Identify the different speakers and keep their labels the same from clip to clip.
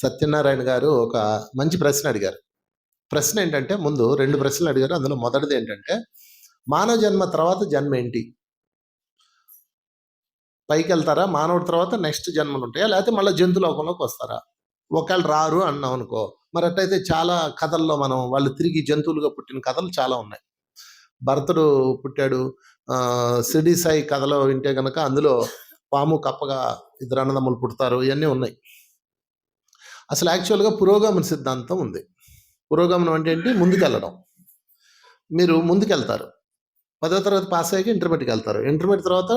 Speaker 1: సత్యనారాయణ గారు ఒక మంచి ప్రశ్న అడిగారు. ప్రశ్న ఏంటంటే ముందు 2 ప్రశ్నలు అడిగారు. అందులో మొదటిది ఏంటంటే, మానవ జన్మ తర్వాత జన్మ ఏంటి? పైకెళ్తారా? మానవుడి తర్వాత నెక్స్ట్ జన్మలుంటాయా? లేకపోతే మళ్ళా జంతు లోకంలోకి వస్తారా? ఒకవేళ రారు అన్నాం అనుకో, మరి అట్టయితే చాలా కథల్లో మనం వాళ్ళు తిరిగి జంతువులుగా పుట్టిన కథలు చాలా ఉన్నాయి. భరతుడు పుట్టాడు. షిరిడి సాయి కథలో వింటే గనక అందులో పాము, కప్పగా ఇద్దరు అన్నదమ్ములు పుడతారు. ఇయన్నీ ఉన్నాయి. అసలు యాక్చువల్‌గా పురోగమన సిద్ధాంతం ఉంది. పురోగమనం అంటే ఏంటి? ముందుకెళ్ళడం. మీరు ముందుకెళ్తారు. 10వ తరగతి పాస్ అయ్యాక ఇంటర్మీడియట్‌కెళ్తారు. ఇంటర్మీడియట్ తర్వాత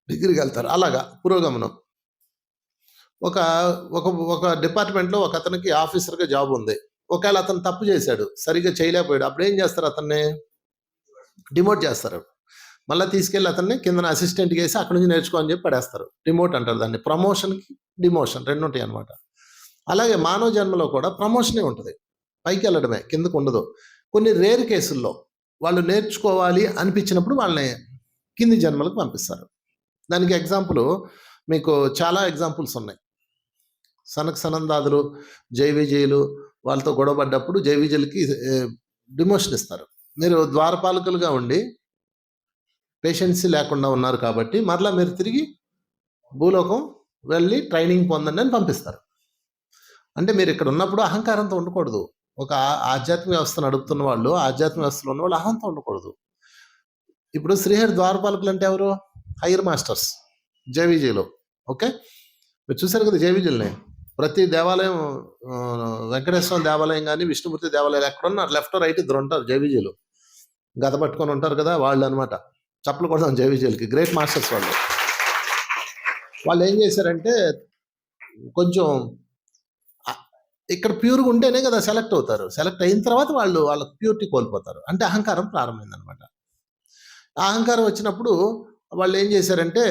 Speaker 1: డిగ్రీకెళ్తారు. అలాగా పురోగమనం. ఒక ఒక ఒక డిపార్ట్మెంట్‌లో ఒకతనికి ఆఫీసర్‌గా జాబ్ ఉంది. ఒకవేళ అతను తప్పు చేశాడు. సరిగ్గా చేయలేకపోయాడు. అప్పుడేం చేస్తారు అతన్ని? డిమోట్ చేస్తారు. మళ్ళా తీసుకెళ్ళి అతన్ని కిందన అసిస్టెంట్‌గా ఏసి అక్కడి నుంచి నేర్చుకో అని చెప్పి పడేస్తారు. డిమోట్ అంటారు దాన్ని. ప్రమోషన్‌కి, డిమోషన్ 2 ఉంటాయన్నమాట. అలాగే మానవ జన్మలో కూడా ప్రమోషనే ఉంటది. పైకెళ్ళడమే, కిందకుండదు. కొన్ని రేర్ కేసుల్లో వాళ్ళు నేర్చుకోవాలి అనిపించినప్పుడు వాళ్ళని కింది జన్మలకు పంపిస్తారు. దానికి ఎగ్జాంపుల్ మీకు చాలా ఎగ్జాంపుల్స్ ఉన్నాయి. సనక సనందాదులు, జైవిజయులు వాళ్ళతో గొడవ పడ్డప్పుడు జైవిజయులకి డిమోషన్ ఇస్తారు. మీరు ద్వారపాలకులుగా ఉండి పేషెన్సీ లేకుండా ఉన్నారు కాబట్టి మరలా మీరు తిరిగి భూలోకం వెళ్ళి ట్రైనింగ్ పొందండి అని పంపిస్తారు. అంటే మీరు ఇక్కడ ఉన్నప్పుడు అహంకారంతో ఉండకూడదు. ఒక ఆధ్యాత్మిక వ్యవస్థ నడుపుతున్న వాళ్ళు, ఆధ్యాత్మిక వ్యవస్థలో ఉన్నవాళ్ళు అహంతో ఉండకూడదు. ఇప్పుడు శ్రీహరి ద్వారపాలకులు అంటే ఎవరు? Hire masters జేవిజీలో. ఓకే, మీరు చూశారు కదా జేవిజీలని. ప్రతి దేవాలయం, వెంకటేశ్వర దేవాలయం కానీ, విష్ణుమూర్తి దేవాలయాలు ఎక్కడున్నారు లెఫ్ట్ రైట్ ఇద్దరు ఉంటారు జేవిజీలు. గత పట్టుకొని ఉంటారు కదా వాళ్ళు అనమాట. చప్పలు కొడదాం జేవిజీలకి. గ్రేట్ మాస్టర్స్ వాళ్ళు. వాళ్ళు ఏం చేశారంటే కొంచెం ఇక్కడ ప్యూర్గా ఉంటేనే కదా సెలెక్ట్ అవుతారు. సెలెక్ట్ అయిన తర్వాత వాళ్ళ ప్యూరిటీ కోల్పోతారు. అంటే అహంకారం ప్రారంభమైందనమాట. ఆ అహంకారం వచ్చినప్పుడు వాళ్ళు ఏం చేశారంటే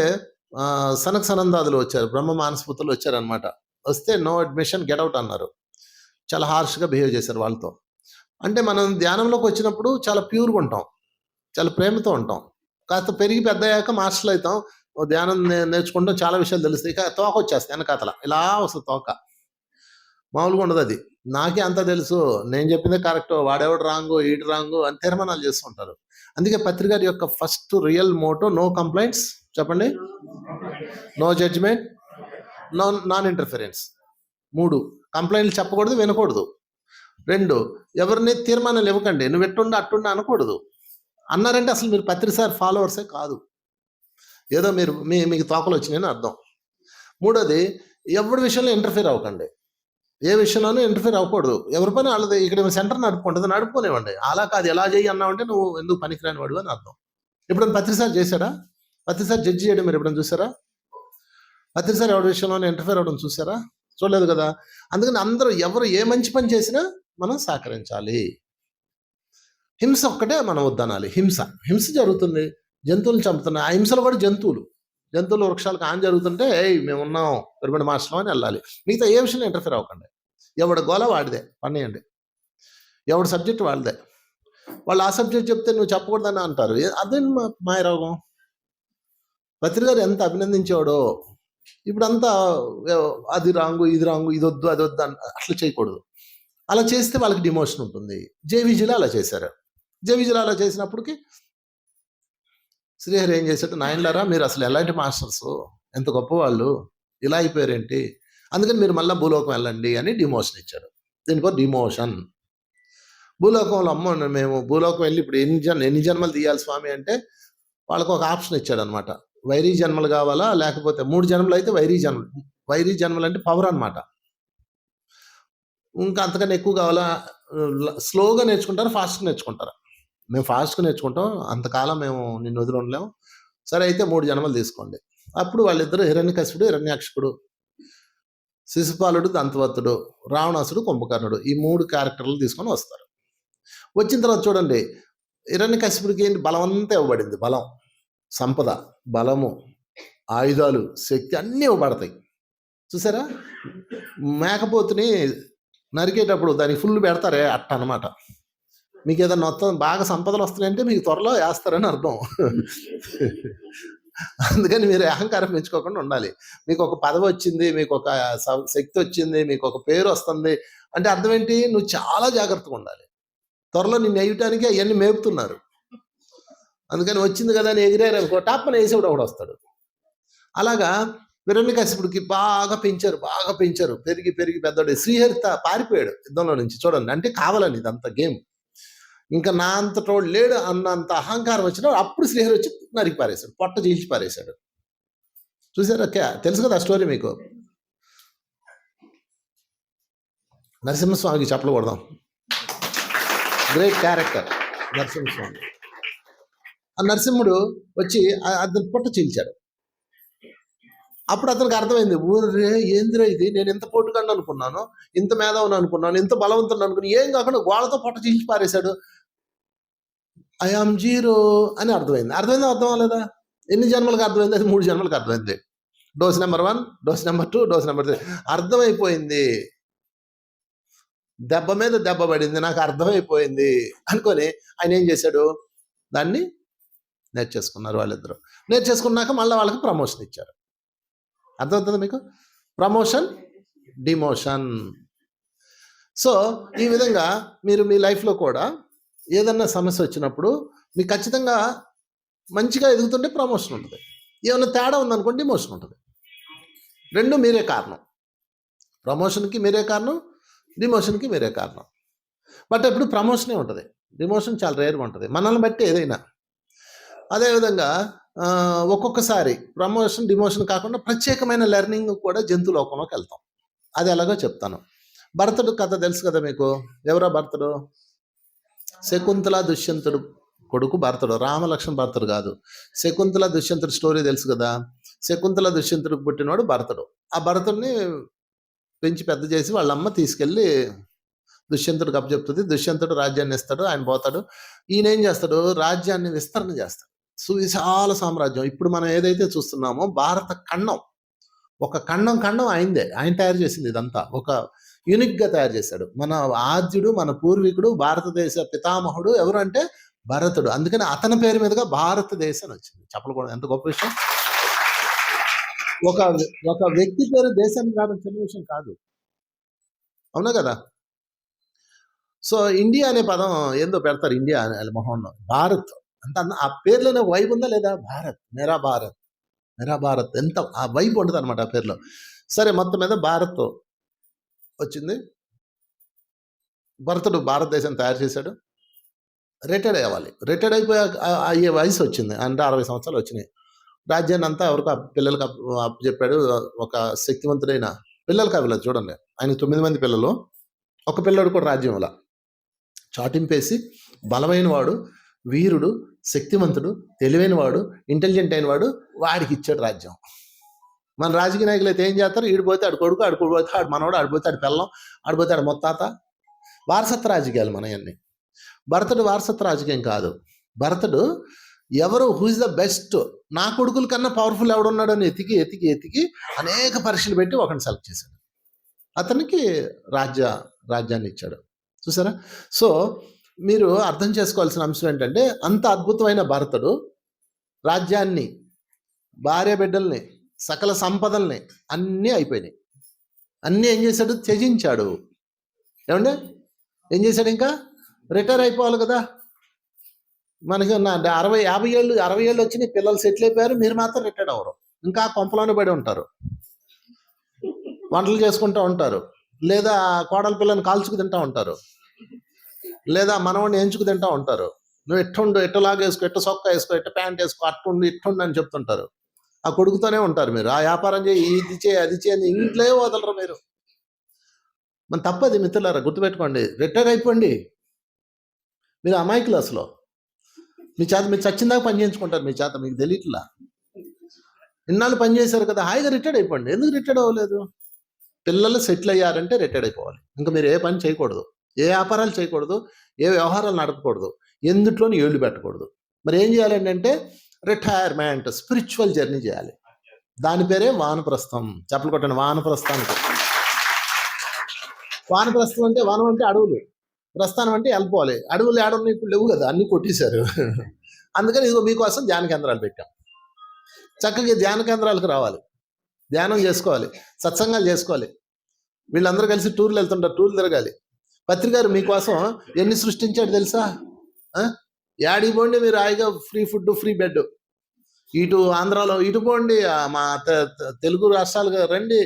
Speaker 1: సనక సనందాదులు వచ్చారు, బ్రహ్మ మానసపుత్రులు వచ్చారనమాట. వస్తే నో అడ్మిషన్, గెట్ అవుట్ అన్నారు. చాలా హార్ష్గా బిహేవ్ చేశారు వాళ్ళతో. అంటే మనం ధ్యానంలోకి వచ్చినప్పుడు చాలా ప్యూర్గా ఉంటాం, చాలా ప్రేమతో ఉంటాం. కాస్త పెరిగి పెద్ద అయ్యాక మాస్టర్లు అవుతాం. ధ్యానం నేర్చుకుంటాం, చాలా విషయాలు తెలుస్తాయి. ఇక తోక వచ్చేస్తాయి వెనకాతల, ఇలా వస్తుంది తోక. మామూలుగా ఉండదు అది. నాకే అంత తెలుసు, నేను చెప్పిందే కరెక్ట్, వాడెవడు రాంగు, ఈడు రాంగు అని తీర్మానాలు చేస్తుంటారు. అందుకే పత్రికారి యొక్క first real motto no complaints. చెప్పండి. No judgement, non interference. 3 కంప్లైంట్లు చెప్పకూడదు, వినకూడదు. 2 ఎవరిని తీర్మానాలు ఇవ్వకండి. నువ్వు ఎట్టుండ అట్టుండ అనకూడదు. అన్నారంటే అసలు మీరు పత్రిసారి ఫాలోవర్సే కాదు, ఏదో మీరు మీకు తోకలు వచ్చినాయని అర్థం. 3వది ఎవరి విషయంలో ఇంటర్ఫీర్ అవ్వకండి. ఏ విషయంలోనూ ఇంటర్ఫీర్ అవ్వకూడదు. ఎవరి పని వాళ్ళది. ఇక్కడ సెంటర్ నడుపుకుంటుంది, నడుపుకోనివ్వండి. అలా కాదు, ఎలా చేయి అన్నామంటే నువ్వు ఎందుకు పనికిరాని వాడు అని అర్థం. ఎప్పుడైనా పత్రిసారి చేశాడా? పత్రిసారి జడ్జి చేయడం మీరు ఎప్పుడైనా చూసారా? పత్రిసారి ఎవరి విషయంలోనే ఇంటర్ఫీర్ అవ్వడం చూసారా? చూడలేదు కదా. అందుకని అందరూ ఎవరు ఏ మంచి పని చేసినా మనం సహకరించాలి. హింస ఒక్కటే మనం వద్దనాలి. హింస జరుగుతుంది, జంతువులు చంపుతున్నాయి. ఆ హింసలు కూడా జంతువులు వృక్షాలకు హాని జరుగుతుంటే మేము ఉన్నాం పిరమిడ్ మాస్టర్లు అని వెళ్ళాలి. మిగతా ఏ విషయంలో ఇంటర్ఫీర్ అవ్వకండి. ఎవడి గోల వాడిదే, పనియండి. ఎవడి సబ్జెక్ట్ వాళ్ళదే. వాళ్ళు ఆ సబ్జెక్ట్ చెప్తే నువ్వు చెప్పకూడదని అంటారు. అదే మాయరోగం. పత్రికారు ఎంత అభినందించేవాడో. ఇప్పుడంతా అది రాంగు, ఇది రాంగు, ఇది వద్దు, అది వద్దు అట్లా చేయకూడదు. అలా చేస్తే వాళ్ళకి డిమోషన్ ఉంటుంది. జేవిజీలో అలా చేశారు. జేవిజీలో అలా చేసినప్పటికీ శ్రీహరి ఏం చేశాడు? నాయనలారా, మీరు అసలు ఎలాంటి మాస్టర్స్, ఎంత గొప్పవాళ్ళు, ఇలా అయిపోయారేంటి, అందుకని మీరు మళ్ళీ భూలోకం వెళ్ళండి అని డిమోషన్ ఇచ్చాడు. దీనికో డిమోషన్. భూలోకంలో అమ్మ మేము భూలోకం వెళ్ళి ఇప్పుడు ఎన్ని జన్మలు తీయాలి స్వామి అంటే వాళ్ళకు ఒక ఆప్షన్ ఇచ్చాడు అనమాట. వైరీ జన్మలు కావాలా, లేకపోతే 3 జన్మలు అయితే వైరీ జన్మలు అంటే పవర్ అనమాట. ఇంకా అంతకన్నా ఎక్కువ కావాలా, స్లోగా నేర్చుకుంటారా, ఫాస్ట్గా నేర్చుకుంటారా? మేము ఫాస్ట్గా నేర్చుకుంటాం, అంతకాలం మేము నిన్ను వదిలి ఉండలేము. సరే అయితే 3 జన్మలు తీసుకోండి. అప్పుడు వాళ్ళిద్దరు హిరణ్యకశిపుడు, హిరణ్యాక్షకుడు, శిశుపాలుడు, దంతవత్తుడు, రావణాసుడు, కుంభకర్ణుడు, ఈ 3 క్యారెక్టర్లు తీసుకొని వస్తారు. వచ్చిన తర్వాత చూడండి, హిరణ్యకశిపుడికి ఏంటి? బలం అంతా ఇవ్వబడింది. బలం, సంపద, బలము, ఆయుధాలు, శక్తి అన్నీ ఇవ్వబడతాయి. చూసారా? మేకపోతుని నరికేటప్పుడు దానికి ఫుల్ పెడతారే అట్ట అనమాట. మీకు ఏదైనా మొత్తం బాగా సంపదలు వస్తున్నాయంటే మీకు త్వరలో వేస్తారని అర్థం. అందుకని మీరు అహంకారం పెంచుకోకుండా ఉండాలి. మీకు ఒక పదవి వచ్చింది, మీకు ఒక శక్తి వచ్చింది, మీకు ఒక పేరు వస్తుంది అంటే అర్థం ఏంటి? నువ్వు చాలా జాగ్రత్తగా ఉండాలి. త్వరలో నిన్ను వేయటానికి అవన్నీ మేపుతున్నారు. అందుకని వచ్చింది కదా అని ఎగిరారనుకో టాప్పని వేసేవాడు ఒకడు వస్తాడు. అలాగా హిరణ్యకశిపుడికి బాగా పెంచారు. పెరిగి పెద్దోడు. శ్రీహరిత పారిపోయాడు యుద్ధంలో నుంచి. చూడండి, అంటే కావాలని ఇదంతా గేమ్. ఇంకా నా అంతటోడు లేడు అన్నంత అహంకారం వచ్చినా అప్పుడు శ్రీహరి వచ్చి నరికి పారేశాడు, పొట్ట చీల్చి పారేశాడు. చూసారా? తెలుసు కదా ఆ స్టోరీ మీకు. నరసింహస్వామికి చెప్పలు కొడదాం. Great character Narasimhaswamy. ఆ నరసింహుడు వచ్చి అతని పొట్ట చీల్చాడు. అప్పుడు అతనికి అర్థమైంది, ఊరే ఏందిరా ఇది, నేను ఇంత పోటుగాడిని అనుకున్నాను, ఇంత మేధావుని అనుకున్నాను, ఇంత బలవంతుని అనుకున్నాను, ఏం కాకుండా గోడతో పొట్ట చీల్చి పారేశాడు. ఐఆమ్ జీరో అని అర్థమైంది. అర్థం అవ్వలేదా? ఎన్ని జన్మలకు అర్థమైంది? అది 3 జన్మలకు అర్థమైంది. Dose number 1, dose number 2, dose number 3 అర్థమైపోయింది. దెబ్బ మీద దెబ్బ పడింది, నాకు అర్థమైపోయింది అనుకొని ఆయన ఏం చేశాడు, దాన్ని నేర్చేసుకున్నారు వాళ్ళిద్దరు. నేర్చేసుకున్నాక మళ్ళీ వాళ్ళకి ప్రమోషన్ ఇచ్చారు. అర్థమవుతుంది మీకు? Promotion, demotion. సో ఈ విధంగా మీరు మీ లైఫ్లో కూడా ఏదన్నా సమస్య వచ్చినప్పుడు మీకు ఖచ్చితంగా మంచిగా ఎదుగుతుంటే ప్రమోషన్ ఉంటుంది. ఏమైనా తేడా ఉందనుకోండి డిమోషన్ ఉంటుంది. రెండు మీరే కారణం. ప్రమోషన్కి మీరే కారణం, డిమోషన్కి మీరే కారణం. బట్ ఎప్పుడు ప్రమోషనే ఉంటుంది, డిమోషన్ చాలా రేర్గా ఉంటుంది మనల్ని బట్టి ఏదైనా. అదేవిధంగా ఒక్కొక్కసారి ప్రమోషన్ డిమోషన్ కాకుండా ప్రత్యేకమైన లెర్నింగ్ కూడా జంతు లోకంలోకి వెళ్తాం. అది ఎలాగో చెప్తాను. భరతుడు కథ తెలుసు కదా మీకు. ఎవరో భరతుడు? శకుంతల దుష్యంతుడు కొడుకు భరతుడు. రామలక్ష్మణ భరతుడు కాదు. శకుంతల దుష్యంతుడు స్టోరీ తెలుసు కదా. శకుంతల దుష్యంతుడికి పుట్టినవాడు భరతుడు. ఆ భరతుడిని పెంచి పెద్ద చేసి వాళ్ళమ్మ తీసుకెళ్ళి దుష్యంతుడికి అప్పచెప్తుంది. దుష్యంతుడు రాజ్యాన్ని ఇస్తాడు, ఆయన పోతాడు. ఈయన ఏం చేస్తాడు, రాజ్యాన్ని విస్తరణ చేస్తాడు. సువిశాల సామ్రాజ్యం. ఇప్పుడు మనం ఏదైతే చూస్తున్నామో భారత ఖండం, ఒక ఖండం ఆయనదే. ఆయన తయారు చేసింది ఇదంతా. ఒక యూనిక్గా తయారు చేశాడు. మన ఆద్యుడు, మన పూర్వీకుడు, భారతదేశ పితామహుడు ఎవరు అంటే భరతుడు. అందుకని అతని పేరు మీదుగా భారతదేశం వచ్చింది. చెప్పలు కూడా ఎంత గొప్ప విషయం. ఒక వ్యక్తి పేరు దేశానికి రావడం చిన్న విషయం కాదు, అవునా కదా. సో ఇండియా అనే పదం ఏందో పెడతారు, ఇండియా అనే మొహంలో. భారత్ అంటే ఆ పేర్లోనే వైబ్ ఉందా లేదా? భారత్, మేరా భారత్ ఎంత ఆ వైబ్ ఉంటుంది అనమాట ఆ పేర్లో. సరే, మొత్తం మీద భారత్ వచ్చింది. భరతుడు భారతదేశం తయారు చేశాడు. రిటైర్డ్ అవ్వాలి. రిటైర్డ్ అయ్యే వయసు వచ్చింది, అంటే 60 సంవత్సరాలు వచ్చినాయి. రాజ్యాన్ని అంతా ఎవరికి పిల్లలకి చెప్పాడు. ఒక శక్తివంతుడైన పిల్లలకి అవ్వలేదు. చూడండి, ఆయన 9 మంది పిల్లలు, ఒక పిల్లడు కూడా రాజ్యం అలా చాటింపేసి బలమైన వాడు, వీరుడు, శక్తివంతుడు, తెలివైన వాడు, ఇంటెలిజెంట్ అయిన వాడు, వాడికి ఇచ్చాడు రాజ్యం. మన రాజకీయ నాయకులు అయితే ఏం చేస్తారు, ఈడిపోతే ఆడు కొడుకు, ఆడుకోపోతే ఆడు మనవాడు, ఆడిపోతే ఆడు పిల్లం, ఆడిపోతే ఆడు మొత్తాత. వారసత్వ రాజకీయాలు మనయన్నీ. భరతుడు వారసత్వ రాజకీయం కాదు. భరతుడు ఎవరు, హూ ఇస్ ద బెస్ట్, నా కొడుకుల కన్నా పవర్ఫుల్ ఎవడున్నాడు అని ఎతికి అనేక పరీక్షలు పెట్టి ఒకరిని సెలెక్ట్ చేశాడు. అతనికి రాజ్యాన్ని ఇచ్చాడు. చూసారా? సో మీరు అర్థం చేసుకోవాల్సిన అంశం ఏంటంటే, అంత అద్భుతమైన భరతుడు రాజ్యాన్ని, భార్య బిడ్డల్ని, సకల సంపదల్ని అన్నీ అయిపోయినాయి. అన్నీ ఏం చేశాడు, త్యజించాడు. ఏమంటే ఏం చేశాడు, ఇంకా రిటైర్ అయిపోవాలి కదా. మనకి 50 ఏళ్ళు వచ్చి పిల్లలు సెటిల్ అయిపోయారు, మీరు మాత్రం రిటైర్డ్ అవ్వరు. ఇంకా కొంపలోనే పడి ఉంటారు, వంటలు చేసుకుంటూ ఉంటారు, లేదా కోడల పిల్లని కాల్చుకు తింటూ ఉంటారు, లేదా మనవాడిని ఎంచుకు తింటూ ఉంటారు. నువ్వు ఎట్టుండు, ఎట్టలాగా వేసుకో, ఎట్ట సొక్క వేసుకో, ఎట్ట ప్యాంట్ వేసుకో, అట్టుండి ఇట్టుండి అని చెప్తుంటారు. ఆ కొడుకుతోనే ఉంటారు మీరు. ఆ వ్యాపారం చేయి, ఇది చేయి, అది చేయని ఇంట్లో వదలరు మీరు. మన తప్పది మిత్రులారా, గుర్తుపెట్టుకోండి. రిటైర్ అయిపోండి. మీరు అమాయకులు అసలు. మీరు చచ్చిందాకా పని చేయించుకుంటారు మీ చేత, మీకు తెలియట్లా. ఇన్నాళ్ళు పని చేశారు కదా, హాయిగా రిటైర్డ్ అయిపోండి. ఎందుకు రిటైర్డ్ అవ్వలేదు? పిల్లలు సెటిల్ అయ్యారంటే రిటైర్డ్ అయిపోవాలి. ఇంకా మీరు ఏ పని చేయకూడదు, ఏ వ్యాపారాలు చేయకూడదు, ఏ వ్యవహారాలు నడపకూడదు, ఎందుట్లోని ఏళ్ళు పెట్టకూడదు. మరి ఏం చేయాలండి అంటే రిటైర్మెంట్, స్పిరిచువల్ జర్నీ చేయాలి. దాని పేరే వానప్రస్థం. చెప్పలు కొట్టండి, వానప్రస్థానికి. వానప్రస్థం అంటే, వనం అంటే అడవులు, ప్రస్థానం అంటే వెళ్ళిపోవాలి. అడవులు ఏడవులు ఇప్పుడు లేవు కదా, అన్ని కొట్టేశారు. అందుకని ఇదిగో మీకోసం ధ్యాన కేంద్రాలు పెట్టాం. చక్కగా ధ్యాన కేంద్రాలకు రావాలి, ధ్యానం చేసుకోవాలి, సత్సంగాలు చేసుకోవాలి. వీళ్ళందరూ కలిసి టూర్లు వెళ్తుంటారు, టూర్లు తిరగాలి. పత్రికారు మీకోసం ఎన్ని సృష్టించాడు తెలుసా? యాడికి పోండి మీరు హాయిగా ఫ్రీ ఫుడ్ ఫ్రీ బెడ్. ఇటు ఆంధ్రాలో ఇటు పోండి, మా తెలుగు రాష్ట్రాలు రండి,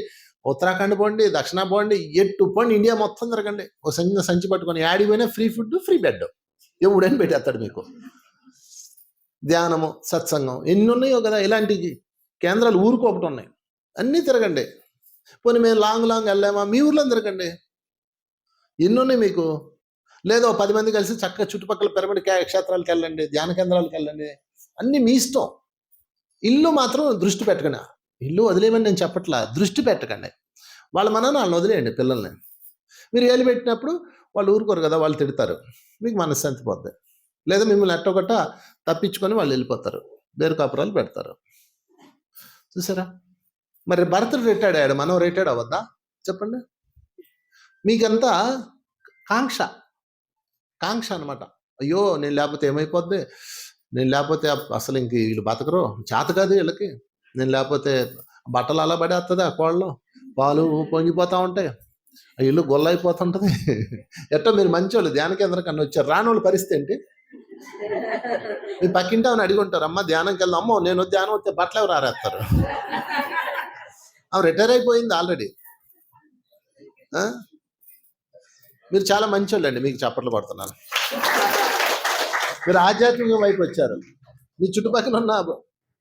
Speaker 1: ఉత్తరాఖండ్ పోండి, దక్షిణ పోండి, ఎట్టు పోండి, ఇండియా మొత్తం తిరగండి. ఒక సంచి పట్టుకొని యాడికి పోయినా ఫ్రీ ఫుడ్ ఫ్రీ బెడ్ ఎవడని పెట్టేస్తాడు మీకు. ధ్యానము, సత్సంగం ఎన్ని ఉన్నాయో కదా, ఇలాంటి కేంద్రాలు ఊరికి ఒకటి ఉన్నాయి. అన్నీ తిరగండి. పోనీ మేము లాంగ్ వెళ్ళామా, మీ ఊర్లో తిరగండి. ఎన్ని ఉన్నాయి మీకు. లేదో 10 మంది కలిసి చక్కగా చుట్టుపక్కల పిరమిడ్ క్షేత్రాలకు వెళ్ళండి, ధ్యాన కేంద్రాలకు వెళ్ళండి. అన్నీ మీ ఇష్టం. ఇల్లు మాత్రం దృష్టి పెట్టకండి. ఇల్లు వదిలేయమని నేను చెప్పట్లా, దృష్టి పెట్టకండి. వాళ్ళ వాళ్ళని వదిలేయండి పిల్లల్ని. మీరు ఏలు పెట్టినప్పుడు వాళ్ళు ఊరుకోరు కదా, వాళ్ళు తిడతారు, మీకు మనశ్శాంతి పోద్ది. లేదా మిమ్మల్ని ఎట్టొకట తప్పించుకొని వాళ్ళు వెళ్ళిపోతారు, వేరు కాపురాలు పెడతారు. చూసారా? మరి భరతుడు రిటైర్డ్ అయ్యాడు, మనం రిటైర్డ్ అవ్వద్దా చెప్పండి? మీకంతా కాంక్ష అనమాట. అయ్యో నేను లేకపోతే ఏమైపోద్ది, నేను లేకపోతే అసలు ఇంక వీళ్ళు బతకరు, చేత కాదు వీళ్ళకి, నేను లేకపోతే బట్టలు అలా పడేస్తుంది, ఆ కోళ్ళు పాలు పొంగిపోతూ ఉంటాయి, ఆ ఇల్లు గొల్లైపోతుంటుంది. ఎట్టో మీరు మంచోళ్ళు ధ్యాన కేంద్రం కన్నా వచ్చారు, రానోళ్ళ పరిస్థితి ఏంటి? మీ పక్కింటి ఆమెను అడిగి ఉంటారు, అమ్మ ధ్యానంకి వెళ్దాం, అమ్మో నేను ధ్యానం వస్తే బట్టలు ఎవరు ఆరేస్తారు. ఆమె రిటైర్ అయిపోయింది ఆల్రెడీ. మీరు చాలా మంచోళ్ళు అండి, మీకు చప్పట్లు పడుతున్నాను. మీరు ఆధ్యాత్మికం వైపు వచ్చారు. మీ చుట్టుపక్కల ఉన్న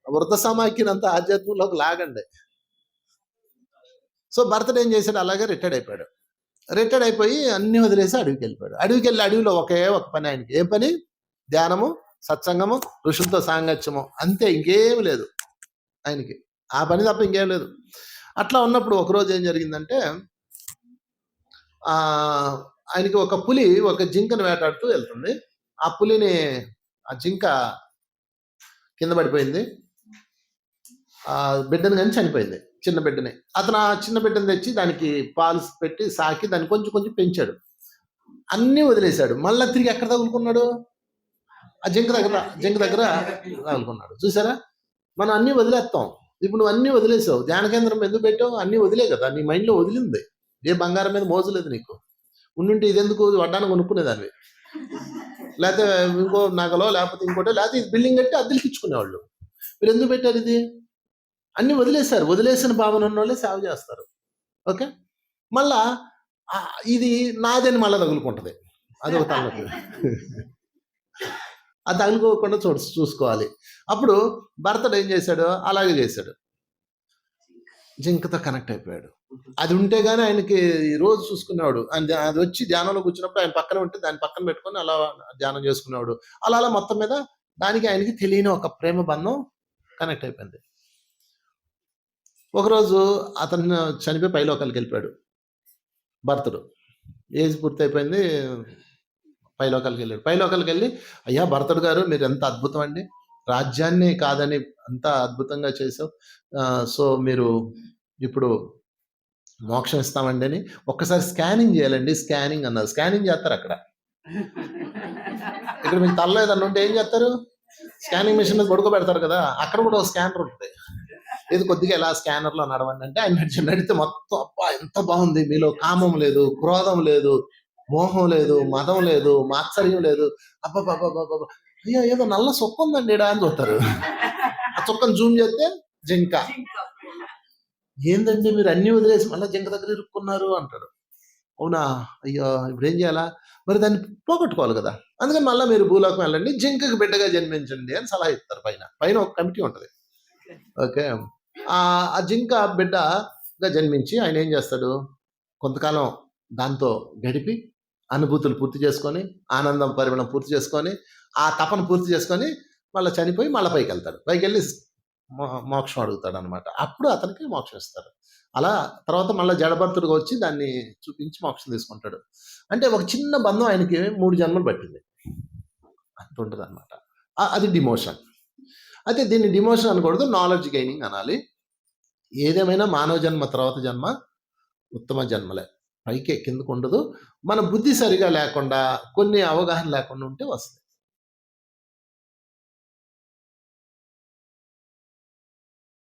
Speaker 1: వృద్ధ సమాఖ్యనంతా ఆధ్యాత్మికంలోకి లాగండి. సో భరతుడు ఏం చేశాడు, అలాగే రిటైర్డ్ అయిపోయాడు. రిటైర్డ్ అయిపోయి అన్ని వదిలేసి అడవికి వెళ్ళిపోయాడు. అడవికి వెళ్ళి అడవిలో ఒకే ఒక పని ఆయనకి. ఏం పని? ధ్యానము, సత్సంగము, ఋషులతో సాంగత్యము, అంతే, ఇంకేం లేదు ఆయనకి. ఆ పని తప్ప ఇంకేం లేదు. అట్లా ఉన్నప్పుడు ఒకరోజు ఏం జరిగిందంటే, ఆయనకి ఒక పులి ఒక జింకను వేటాడుతూ వెళ్తుంది. ఆ పులిని, ఆ జింక కింద పడిపోయింది, ఆ బిడ్డను కానీ చనిపోయింది, చిన్న బిడ్డని. అతను ఆ చిన్న బిడ్డను తెచ్చి దానికి పాలు పెట్టి సాకి దాన్ని కొంచెం కొంచెం పెంచాడు. అన్నీ వదిలేశాడు. మళ్ళీ తిరిగి ఎక్కడ తగులుకున్నాడు? ఆ జింక దగ్గర తగులుకున్నాడు. చూసారా? మనం అన్నీ వదిలేస్తాం. ఇప్పుడు నువ్వు అన్నీ వదిలేసావు, ధ్యాన కేంద్రం ఎందుకు పెట్టావు? అన్నీ వదిలే కదా, నీ మైండ్లో వదిలింది. ఏ బంగారం మీద మోజు లేదు నీకు. ఉండుంటే ఇదెందుకు వడ్డాను కొనుక్కునేదాన్ని, లేకపోతే ఇంకో నగలో, లేకపోతే ఇంకోటో, లేకపోతే ఇది బిల్డింగ్ కట్టి అద్దెలకి ఇచ్చుకునేవాళ్ళు. మీరు ఎందుకు పెట్టారు ఇది? అన్ని వదిలేశారు. వదిలేసిన భావన ఉన్న వాళ్ళే సేవ చేస్తారు. ఓకే, మళ్ళా ఇది నాదని మళ్ళీ తగులుకుంటుంది, అదొక తలనొప్పి. అది తగులుకోకుండా చూసుకోవాలి. అప్పుడు భరతుడు ఏం చేశాడు, అలాగే చేశాడు, జింకతో కనెక్ట్ అయిపోయాడు. అది ఉంటే గానీ ఆయనకి రోజు చూసుకునేవాడు. అది వచ్చి ధ్యానంలో కూర్చున్నప్పుడు ఆయన పక్కన ఉంటే దాన్ని పక్కన పెట్టుకొని అలా ధ్యానం చేసుకునేవాడు. అలా మొత్తం మీద దానికి ఆయనకి తెలియని ఒక ప్రేమ బంధం కనెక్ట్ అయిపోయింది. ఒకరోజు అతను చనిపోయి పైలోకాలకు వెళ్ళిపోయాడు భరతుడు. ఏజ్ పూర్తి అయిపోయింది, పైలోకాలకు వెళ్ళాడు. పైలోకాలకు వెళ్ళి, అయ్యా భరతుడు గారు, మీరు ఎంత అద్భుతం అండి, రాజ్యాన్ని కాదని అంత అద్భుతంగా చేసావు, సో మీరు ఇప్పుడు మోక్షం ఇస్తామండి అని ఒక్కసారి స్కానింగ్ చేయాలండి. స్కానింగ్ అన్నారు. స్కానింగ్ చేస్తారు అక్కడ. ఇక్కడ మీకు తల్ల ఏదన్నా ఉంటే ఏం చేస్తారు? స్కానింగ్ మిషన్ మీద పడుకోబెడతారు కదా, అక్కడ కూడా ఒక స్కానర్ ఉంటుంది. ఇది కొద్దిగా ఎలా స్కానర్లో నడవండి అంటే ఆయన నడితే మొత్తం, అబ్బా ఎంత బాగుంది, మీలో కామం లేదు, క్రోధం లేదు, మోహం లేదు, మదం లేదు, మాత్సర్యం లేదు, అబ్బాబాబాబాబా, అయ్యో ఏదో నల్ల చొక్క ఉందండి ఇడా అని చూస్తారు. ఆ చొక్కను జూమ్ చేస్తే జింక. ఏందండి మీరు అన్ని వదిలేసి మళ్ళీ జింక దగ్గర ఇరుక్కున్నారు అంటాడు. అవునా, అయ్యో ఇప్పుడు ఏం చేయాలా? మరి దాన్ని పోగొట్టుకోవాలి కదా, అందుకని మళ్ళీ మీరు భూలోకం వెళ్ళండి, జింకకి బిడ్డగా జన్మించండి అని సలహా ఇస్తారు. పైన ఒక కమిటీ ఉంటుంది. ఓకే, ఆ జింక బిడ్డగా జన్మించి ఆయన ఏం చేస్తాడు, కొంతకాలం దాంతో గడిపి అనుభూతులు పూర్తి చేసుకొని, ఆనందం పరిమళం పూర్తి చేసుకొని, ఆ తపన పూర్తి చేసుకొని మళ్ళీ చనిపోయి మళ్ళీ పైకి వెళ్తాడు. పైకి వెళ్ళి మోక్షం అడుగుతాడు అనమాట. అప్పుడు అతనికి మోక్షం ఇస్తారు. అలా తర్వాత మళ్ళీ జడభర్తుడిగా వచ్చి దాన్ని చూపించి మోక్షం తీసుకుంటాడు. అంటే ఒక చిన్న బంధం ఆయనకి 3 జన్మలు పట్టింది అంత ఉంటుంది అనమాట. అది డిమోషన్. అయితే దీన్ని డిమోషన్ అనకూడదు, నాలెడ్జ్ గెయినింగ్ అనాలి. ఏదేమైనా మానవ జన్మ తర్వాత జన్మ ఉత్తమ జన్మలే, పైకే కిందకు ఉండదు. మన బుద్ధి సరిగా లేకుండా, కొన్ని అవగాహన లేకుండా ఉంటే వస్తుంది.